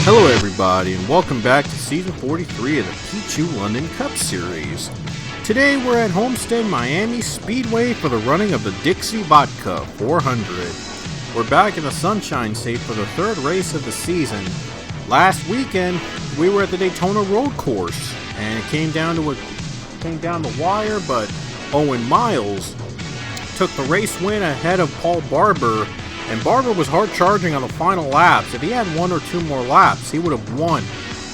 Hello everybody and welcome back to Season 43 of the Pichu London Cup Series. Today we're at Homestead, Miami Speedway for the running of the Dixie Vodka 400. We're back in the Sunshine State for the third race of the season. Last weekend we were at the Daytona Road Course and it came down the wire, but Owen Miles took the race win ahead of Paul Barber. And Barber was hard charging on the final laps. If he had one or two more laps, he would have won.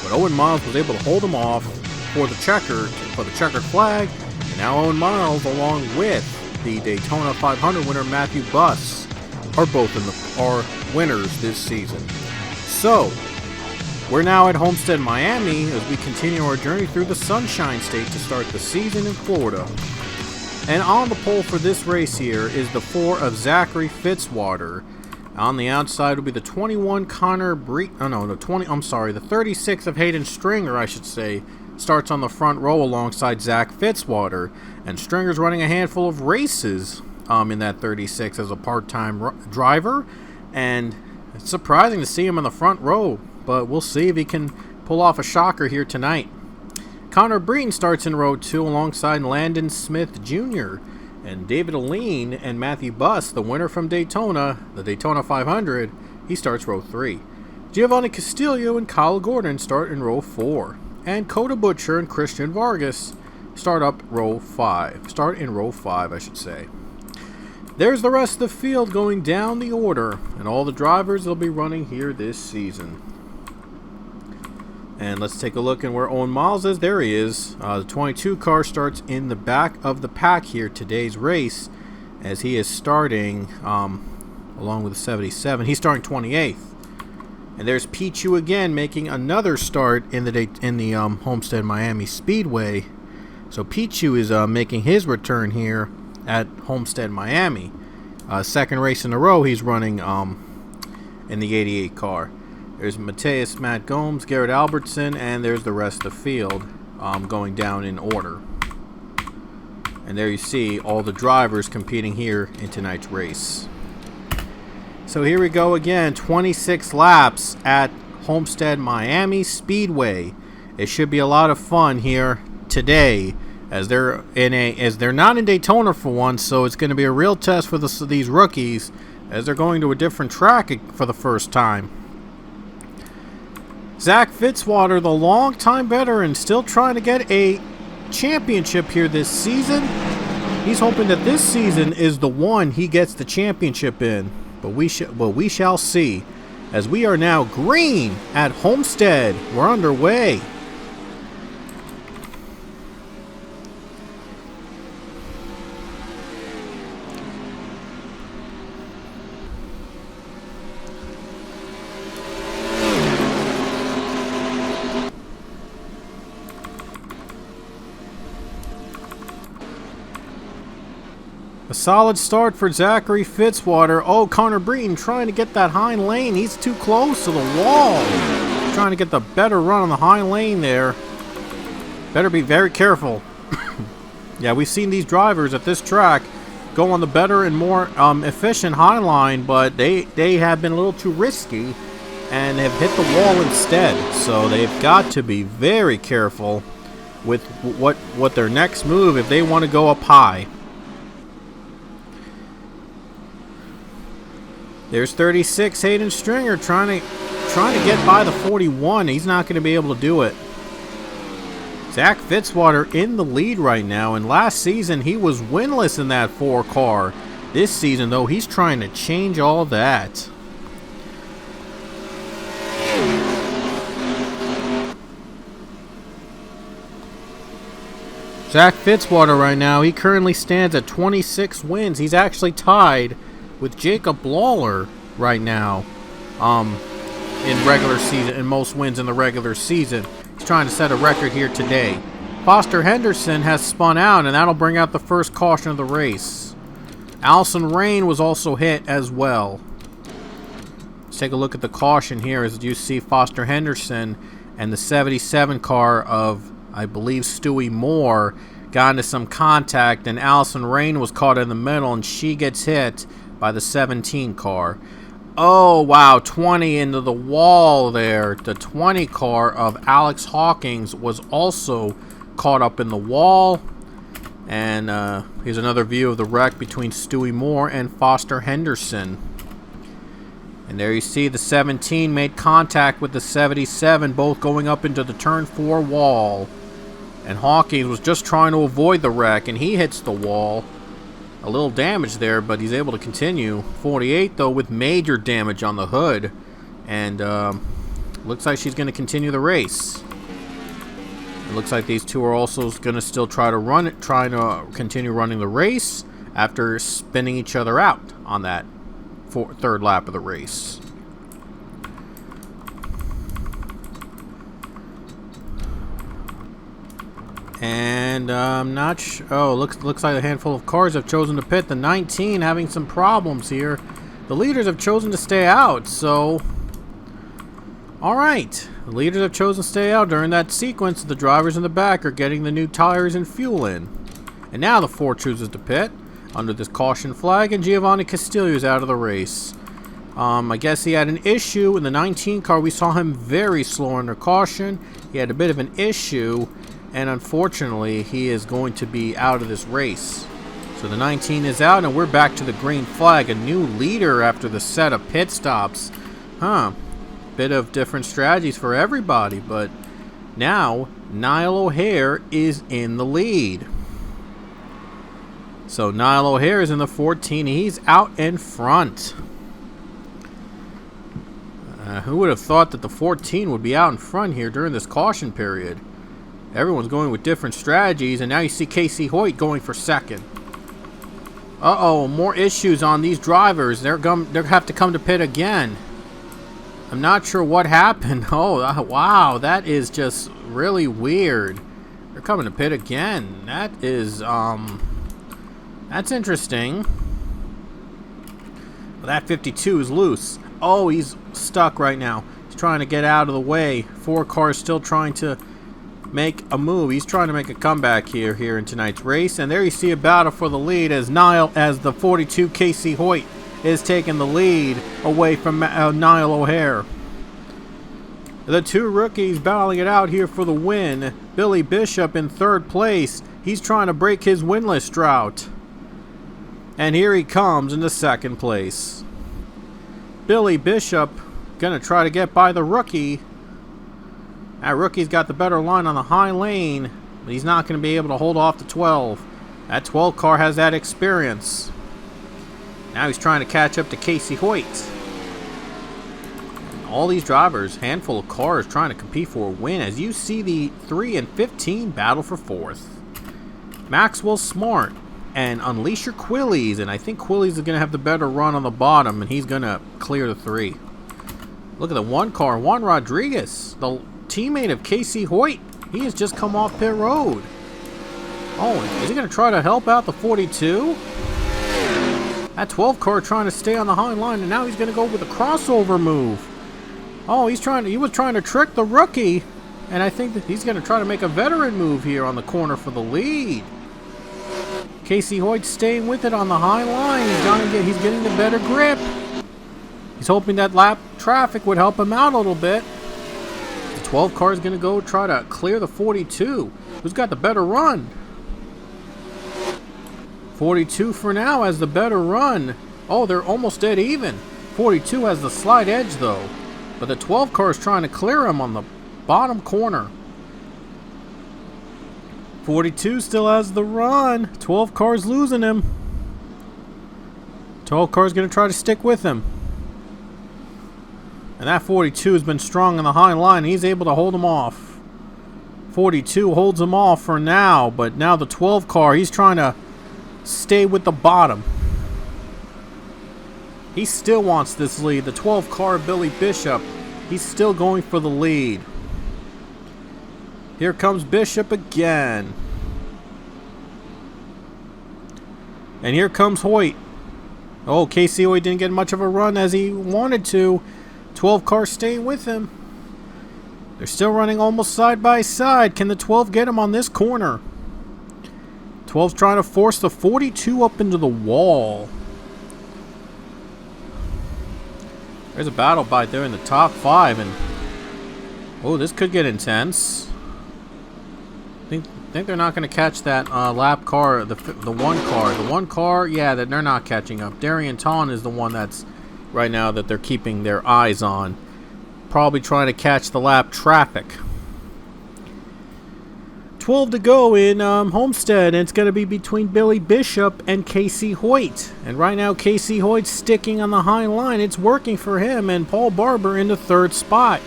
But Owen Miles was able to hold him off for the checkered flag. And now Owen Miles, along with the Daytona 500 winner Matthew Buss, are both are winners this season. So we're now at Homestead, Miami, as we continue our journey through the Sunshine State to start the season in Florida. And on the pole for this race here is the 4 of Zachary Fitzwater. On the outside will be the 21 the 36 of Hayden Stringer, I should say, starts on the front row alongside Zach Fitzwater. And Stringer's running a handful of races in that 36 as a part-time driver. And it's surprising to see him in the front row, but we'll see if he can pull off a shocker here tonight. Connor Breen starts in row 2 alongside Landon Smith Jr. And David Aline and Matthew Buss, the winner from Daytona, the Daytona 500, he starts row 3. Giovanni Castillo and Kyle Gordon start in row 4. And Coda Butcher and Christian Vargas start in row 5, I should say. There's the rest of the field going down the order, and all the drivers will be running here this season. And let's take a look at where Owen Miles is. There he is. The 22 car starts in the back of the pack here today's race, as he is starting along with the 77. He's starting 28th. And there's Pichu again making another start in the Homestead Miami Speedway. So Pichu is making his return here at Homestead Miami. Second race in a row he's running in the 88 car. There's Mateus Matt Gomes, Garrett Albertson, and there's the rest of the field going down in order. And there you see all the drivers competing here in tonight's race. So here we go again, 26 laps at Homestead Miami Speedway. It should be a lot of fun here today, as they're not in Daytona for once, so it's going to be a real test for these rookies as they're going to a different track for the first time. Zach Fitzwater, the longtime veteran, still trying to get a championship here this season. He's hoping that this season is the one he gets the championship in. But we shall see. As we are now green at Homestead. We're underway. A solid start for Zachary Fitzwater. Oh, Connor Breen trying to get that hind lane. He's too close to the wall. Trying to get the better run on the hind lane there. Better be very careful. Yeah, we've seen these drivers at this track go on the better and more efficient hind line, but they have been a little too risky and have hit the wall instead. So they've got to be very careful with what their next move if they want to go up high. There's 36, Hayden Stringer trying to get by the 41. He's not going to be able to do it. Zach Fitzwater in the lead right now, and last season he was winless in that 4 car. This season, though, he's trying to change all that. Zach Fitzwater right now, he currently stands at 26 wins. He's actually tied with Jacob Lawler right now in regular season, in most wins in the regular season. He's trying to set a record here today. Foster Henderson has spun out, and that'll bring out the first caution of the race. Allison Rain was also hit as well. Let's take a look at the caution here as you see Foster Henderson and the 77 car of, I believe, Stewie Moore got into some contact, and Allison Rain was caught in the middle, and she gets hit by the 17 car. Oh, wow, 20 into the wall there. The 20 car of Alex Hawkins was also caught up in the wall. And here's another view of the wreck between Stewie Moore and Foster Henderson. And there you see the 17 made contact with the 77, both going up into the turn 4 wall. And Hawkins was just trying to avoid the wreck, and he hits the wall. A little damage there, but he's able to continue. 48, though, with major damage on the hood. And looks like she's going to continue the race. It looks like these two are also going to still try to run it, trying to continue running the race after spinning each other out on that third lap of the race. And I'm not sure. Oh, looks like a handful of cars have chosen to pit. The 19 having some problems here. The leaders have chosen to stay out, so alright. The leaders have chosen to stay out during that sequence. The drivers in the back are getting the new tires and fuel in. And now the 4 chooses to pit under this caution flag, and Giovanni Castillo is out of the race. I guess he had an issue in the 19 car. We saw him very slow under caution. He had a bit of an issue, and unfortunately he is going to be out of this race. So the 19 is out, and we're back to the green flag. A new leader after the set of pit stops. Bit of different strategies for everybody, but now Niall O'Hare is in the lead. So Niall O'Hare is in the 14. He's out in front. Who would have thought that the 14 would be out in front here during this caution period? Everyone's going with different strategies, and now you see Casey Hoyt going for second. Uh-oh, more issues on these drivers. They're going to have to come to pit again. I'm not sure what happened. Oh, wow, that is just really weird. They're coming to pit again. That is, that's interesting. Well, that 52 is loose. Oh, he's stuck right now. He's trying to get out of the way. 4 cars still trying to make a move. He's trying to make a comeback here in tonight's race. And there you see a battle for the lead as the 42 Casey Hoyt is taking the lead away from Niall O'Hare. The 2 rookies battling it out here for the win. Billy Bishop in 3rd place. He's trying to break his winless drought. And here he comes into 2nd place. Billy Bishop gonna try to get by the rookie. That rookie's got the better line on the high lane, but he's not going to be able to hold off the 12. That 12 car has that experience. Now he's trying to catch up to Casey Hoyt. All these drivers, handful of cars trying to compete for a win as you see the 3 and 15 battle for 4th. Maxwell Smart and Unleash Your Quillies, and I think Quillies is going to have the better run on the bottom, and he's going to clear the 3. Look at the 1 car, Juan Rodriguez, the teammate of Casey Hoyt. He has just come off pit road. Oh, is he going to try to help out the 42? That 12 car trying to stay on the high line, and now he's going to go with a crossover move. Oh, he was trying to trick the rookie, and I think that he's going to try to make a veteran move here on the corner for the lead. Casey Hoyt staying with it on the high line. He's getting the better grip. He's hoping that lap traffic would help him out a little bit. The 12 car is going to go try to clear the 42. Who's got the better run? 42 for now has the better run. Oh, they're almost dead even. 42 has the slight edge though. But the 12 car is trying to clear him on the bottom corner. 42 still has the run. 12 car's losing him. 12 car's going to try to stick with him. And that 42 has been strong on the high line. He's able to hold him off. 42 holds him off for now, but now the 12 car, he's trying to stay with the bottom. He still wants this lead. The 12 car, Billy Bishop, he's still going for the lead. Here comes Bishop again. And here comes Hoyt. Oh, Casey Hoyt didn't get much of a run as he wanted to. 12 cars staying with him. They're still running almost side by side. Can the 12 get him on this corner? 12's trying to force the 42 up into the wall. There's a battle bite there in the top 5, and oh, this could get intense. Think they're not going to catch that lap car, the one car. The one car, yeah, that they're not catching up. Darian Tawn is the one that's right now that they're keeping their eyes on. Probably trying to catch the lap traffic. 12 to go in Homestead, and it's going to be between Billy Bishop and Casey Hoyt. And right now, Casey Hoyt's sticking on the high line. It's working for him, and Paul Barber in the 3rd spot.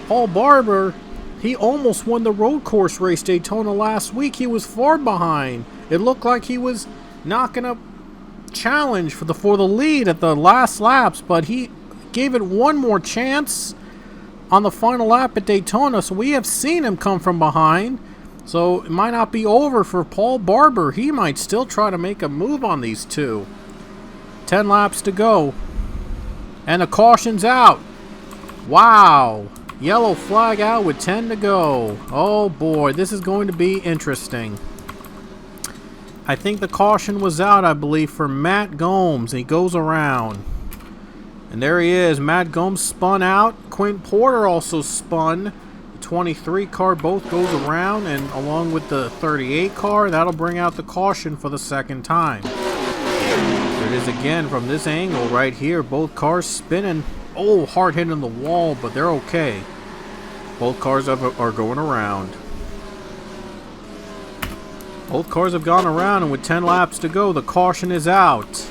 Paul Barber, he almost won the road course race Daytona last week. He was far behind. It looked like he was not going to challenge for the lead at the last laps, but he gave it one more chance on the final lap at Daytona, so we have seen him come from behind. So it might not be over for Paul Barber. He might still try to make a move on these two. 10 laps to go. And the caution's out. Wow. Yellow flag out with 10 to go. Oh boy, this is going to be interesting. I think the caution was out, I believe, for Matt Gomes. He goes around. And there he is. Matt Gomes spun out. Quint Porter also spun. The 23 car both goes around, and along with the 38 car, that'll bring out the caution for the 2nd time. There it is again from this angle right here. Both cars spinning. Oh, hard hitting the wall, but they're okay. Both cars are going around. Both cars have gone around, and with 10 laps to go, the caution is out.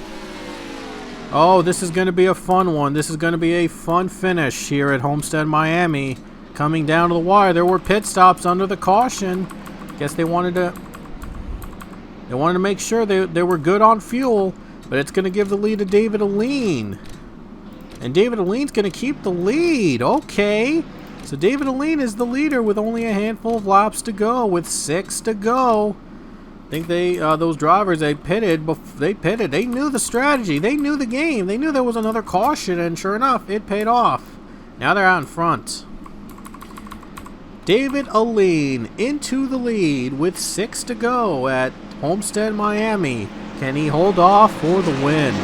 Oh, this is going to be a fun one. This is going to be a fun finish here at Homestead, Miami. Coming down to the wire. There were pit stops under the caution. Guess they wanted to make sure they were good on fuel. But it's going to give the lead to David Aline. And David Aline's going to keep the lead. Okay. So David Aline is the leader with only a handful of laps to go, with 6 to go. I think those drivers, they pitted. They knew the strategy. They knew the game. They knew there was another caution, and sure enough, it paid off. Now they're out in front. David Aline into the lead with 6 to go at Homestead, Miami. Can he hold off for the win?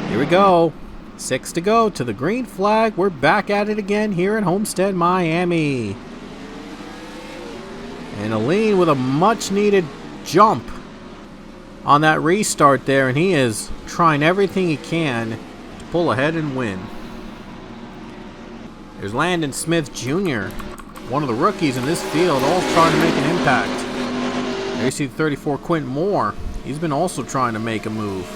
Here we go. 6 to go to the green flag. We're back at it again here at Homestead, Miami. And Aline with a much-needed jump on that restart there, and he is trying everything he can to pull ahead and win. There's Landon Smith Jr., one of the rookies in this field, all trying to make an impact. There you see the 34 Quint Moore. He's been also trying to make a move.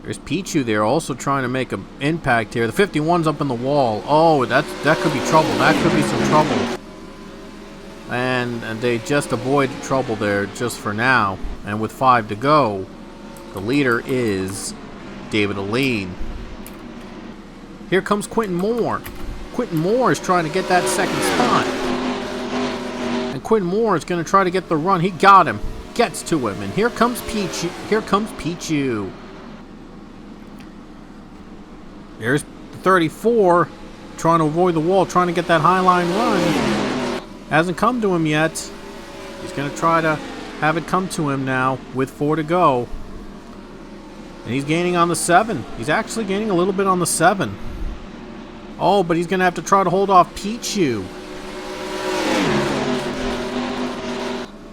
There's Pichu there, also trying to make an impact here. The 51's up in the wall. Oh, that could be trouble. That could be some trouble. And they just avoid trouble there just for now. And with 5 to go, the leader is David Aline. Here comes Quentin Moore. Quentin Moore is trying to get that 2nd spot. And Quentin Moore is going to try to get the run. He got him. Gets to him. And here comes Pichu. Here comes Pichu. There's 34 trying to avoid the wall, trying to get that high line run. Hasn't come to him yet. He's going to try to have it come to him now with 4 to go. And he's gaining on the 7. He's actually gaining a little bit on the 7. Oh, but he's going to have to try to hold off Pichu.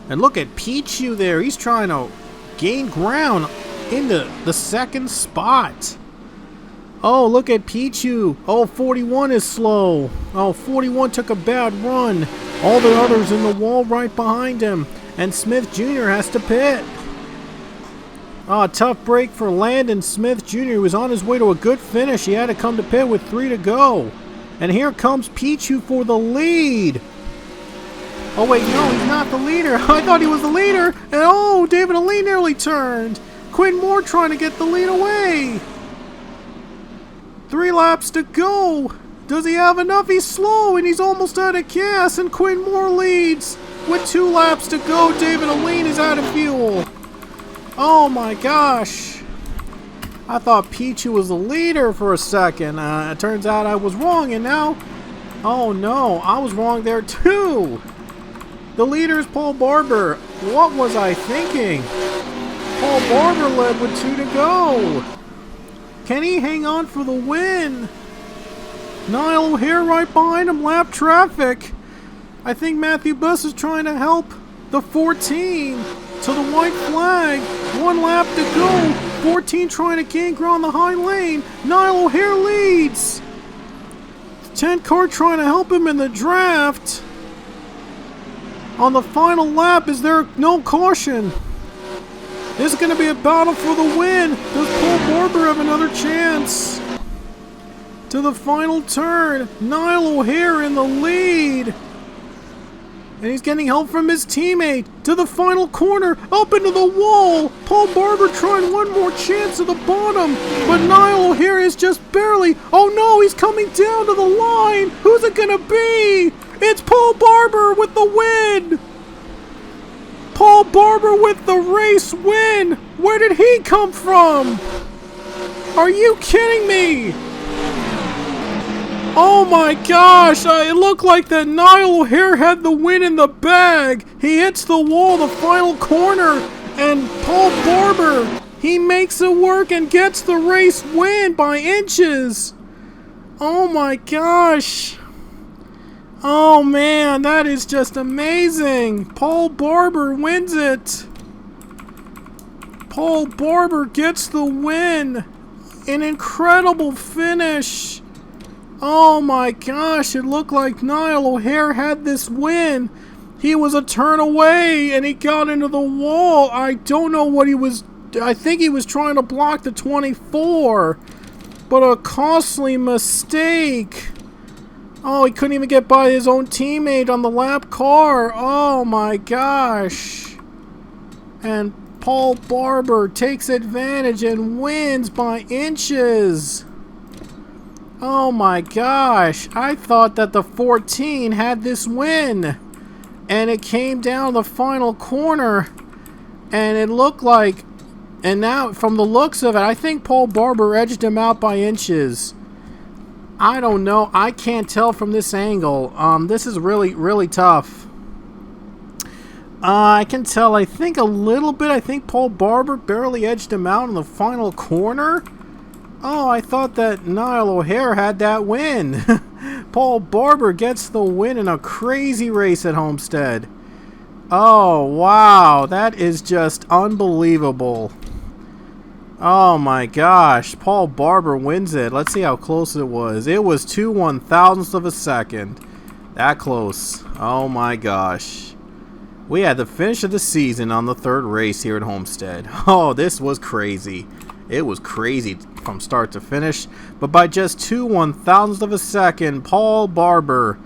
And look at Pichu there. He's trying to gain ground into the 2nd spot. Oh, look at Pichu. Oh, 41 is slow. Oh, 41 took a bad run. All the others in the wall right behind him. And Smith Jr. has to pit. Oh, tough break for Landon Smith Jr. He was on his way to a good finish. He had to come to pit with 3 to go. And here comes Pichu for the lead. Oh wait, no, he's not the leader. I thought he was the leader. And oh, David Ali nearly turned. Quinn Moore trying to get the lead away. 3 laps to go. Does he have enough? He's slow and he's almost out of gas. And Quinn Moore leads. With 2 laps to go, David Ali is out of fuel. Oh my gosh. I thought Pichu was the leader for a second. It turns out I was wrong, and now... Oh no, I was wrong there too. The leader is Paul Barber. What was I thinking? Paul Barber led with 2 to go. Can he hang on for the win? Niall O'Hare right behind him, lap traffic. I think Matthew Buss is trying to help the 14 to the white flag. 1 lap to go. 14 trying to gain ground the high lane. Niall O'Hare leads. 10 car trying to help him in the draft. On the final lap, is there no caution? This is going to be a battle for the win. Does Paul Barber have another chance? To the final turn. Niall O'Hare in the lead. And he's getting help from his teammate. To the final corner. Up into the wall. Paul Barber trying one more chance at the bottom. But Niall O'Hare is just barely. Oh no, he's coming down to the line. Who's it going to be? It's Paul Barber with the win. Paul Barber with the race win. Where did he come from? Are you kidding me? Oh my gosh, it looked like that Niall O'Hare had the win in the bag. He hits the wall, the final corner, and Paul Barber, he makes it work and gets the race win by inches. Oh my gosh. Oh man, that is just amazing. Paul Barber wins it. Paul Barber gets the win. An incredible finish. Oh my gosh, it looked like Niall O'Hare had this win. He was a turn away and he got into the wall. I don't know what he was... I think he was trying to block the 24. But a costly mistake. Oh, he couldn't even get by his own teammate on the lap car. Oh my gosh. And Paul Barber takes advantage and wins by inches. Oh my gosh, I thought that the 14 had this win. And it came down the final corner. And it looked like, and now from the looks of it, I think Paul Barber edged him out by inches. I don't know, I can't tell from this angle. This is really tough. I can tell, I think a little bit. I think Paul Barber barely edged him out in the final corner. Oh, I thought that Niall O'Hare had that win. Paul Barber gets the win in a crazy race at Homestead. Oh, wow. That is just unbelievable. Oh, my gosh. Paul Barber wins it. Let's see how close it was. It was 2/1000ths of a second. That close. Oh, my gosh. We had the finish of the season on the 3rd race here at Homestead. Oh, this was crazy. It was crazy from start to finish, but by just 2/1000ths of a second, Paul Barber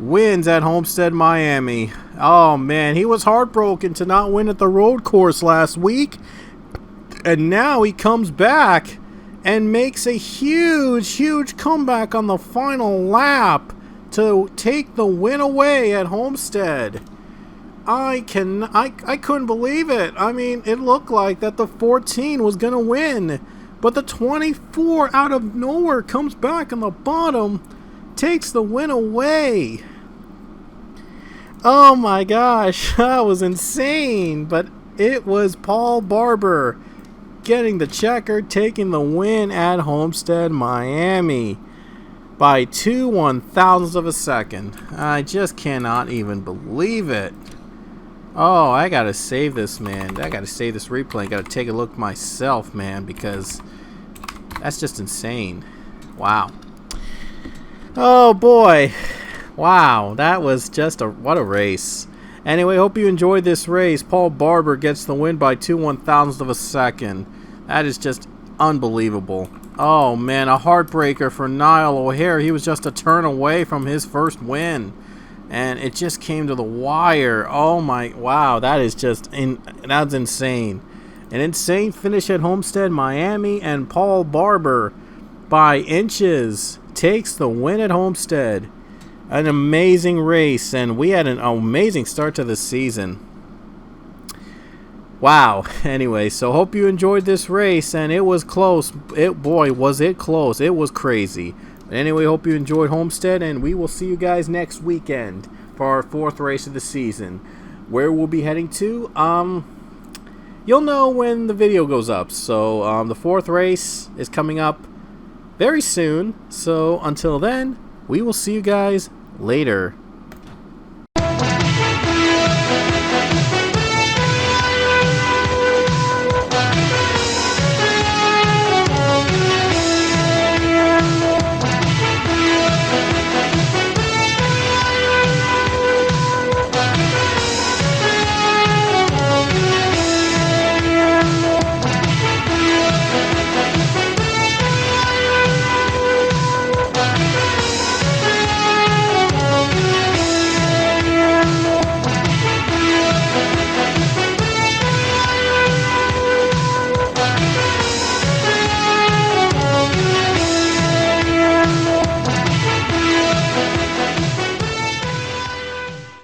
wins at Homestead, Miami. Oh man, he was heartbroken to not win at the road course last week, and now he comes back and makes a huge comeback on the final lap to take the win away at Homestead. I couldn't believe it. I mean, it looked like that the 14 was going to win. But the 24 out of nowhere comes back on the bottom, takes the win away. Oh my gosh, that was insane. But it was Paul Barber getting the checker, taking the win at Homestead, Miami. By 2/1000ths of a second. I just cannot even believe it. Oh, I gotta save this, man. I gotta save this replay. I gotta take a look myself, man, because that's just insane. Wow. Oh, boy. Wow, that was just what a race. Anyway, hope you enjoyed this race. Paul Barber gets the win by 2/1000ths of a second. That is just unbelievable. Oh man, a heartbreaker for Niall O'Hare. He was just a turn away from his first win, and it just came to the wire. Oh my, wow, that is that's insane. An insane finish at Homestead, Miami, and Paul Barber by inches takes the win at Homestead. An amazing race, and we had an amazing start to the season. Wow. Anyway, so hope you enjoyed this race, and it was close. Boy, was it close. It was crazy. But anyway, hope you enjoyed Homestead, and we will see you guys next weekend for our 4th race of the season. Where we'll be heading to, you'll know when the video goes up. So the 4th race is coming up very soon. So until then, we will see you guys later.